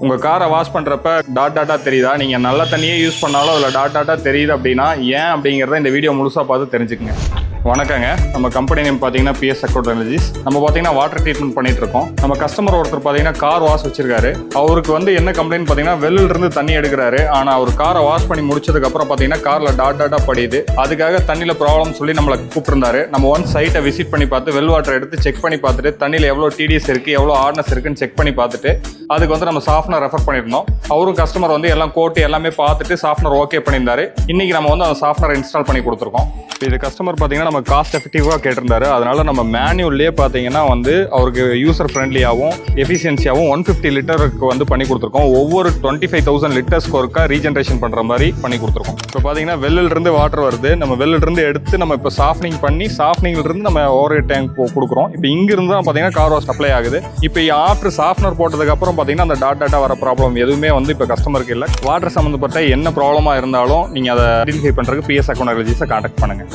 உங்கள் காரை வாஷ் பண்ணுறப்ப டாட்டாக தெரியுதா? நீங்கள் நல்ல தண்ணியே யூஸ் பண்ணாலும் அதில் டாட்டாக தெரியுது அப்படின்னா ஏன் அப்படிங்கிறத இந்த வீடியோ முழுசாக பார்த்து தெரிஞ்சுக்குங்க. வணக்கங்க. நம்ம கம்பெனி நேம் பார்த்தீங்கன்னா PS Account Technologies. நம்ம பார்த்தீங்கன்னா வாட்டர் ட்ரீட்மெண்ட் பண்ணிட்டு இருக்கோம். நம்ம கஸ்டமர் ஒருத்தர் பார்த்தீங்கன்னா கார் வாஷ் வச்சிருக்காரு. அவருக்கு வந்து என்ன கம்ப்ளைண்ட் பார்த்தீங்கன்னா வெள்ளில் இருந்து தண்ணி எடுக்கிறாரு. ஆனால் அவர் காரை வாஷ் பண்ணி முடிச்சதுக்கப்புறம் பார்த்தீங்கன்னா காரில் டாட்டாக படியுது. அதுக்காக தண்ணியில் ப்ராப்ளம் சொல்லி நம்மளை கூப்பிட்டுருந்தாரு. நம்ம ஒன் சைட்டை விசிட் பண்ணி பார்த்து வெல் வாட்டர் எடுத்து செக் பண்ணி பார்த்துட்டு தண்ணியில் எவ்வளோ TDS இருக்குது, எவ்வளோ ஹார்ட்னஸ் இருக்குன்னு செக் பண்ணி பார்த்துட்டு அதுக்கு வந்து நம்ம சாஃப்ட்னர் ரெஃபர் பண்ணியிருந்தோம். அவரும் கஸ்டமர் வந்து எல்லாம் கோட்டு எல்லாமே பார்த்துட்டு சாஃப்ட்னர் ஓகே பண்ணியிருந்தாரு. இன்னைக்கு நம்ம வந்து அந்த சாஃப்ட்னர் இன்ஸ்டால் பண்ணி கொடுத்துருக்கோம். இது கஸ்டமர் பார்த்தீங்கன்னா நம்ம காஸ்ட் எஃபெக்டிவாக கேட்டிருந்தாரு. அதனால நம்ம மேனுவல்லே பார்த்தீங்கன்னா வந்து அவருக்கு யூசர் ஃப்ரெண்ட்லியாகவும் எஃபிஷியன்சியாகவும் 150 லிட்டருக்கு வந்து பண்ணி கொடுத்துருக்கோம். ஒவ்வொரு 25,000 லிட்டர்ஸ்க்கு ஒருக்கா ரீஜென்ரேஷன் பண்ணுற மாதிரி பண்ணி கொடுத்துருக்கோம். இப்போ பார்த்தீங்கன்னா வெள்ளிலிருந்து வாட்டர் வருது. நம்ம வெள்ளிலிருந்து எடுத்து நம்ம இப்போ சாஃப்னிங் பண்ணி சாஃப்னிங்லேருந்து நம்ம ஓவர் டேங்க் கொடுக்குறோம். இப்போ இங்கிருந்து தான் பார்த்தீங்கன்னா கார் வாஷ் சப்ளை ஆகுது. இப்போ ஆஃப்டர் சாஃப்ட்னர் போட்டதுக்கப்புறம் பார்த்தீங்கன்னா அந்த டாட்டா வர ப்ராப்ளம் எதுவுமே வந்து இப்போ கஸ்டமருக்கு இல்லை. வாட்டர் சம்மந்தப்பட்ட என்ன ப்ராப்ளமாக இருந்தாலும் நீங்கள் அதை ஐடென்டிஃபை பண்ணுறதுக்கு PS Account Technologies கான்டாக்ட் பண்ணுங்கள்.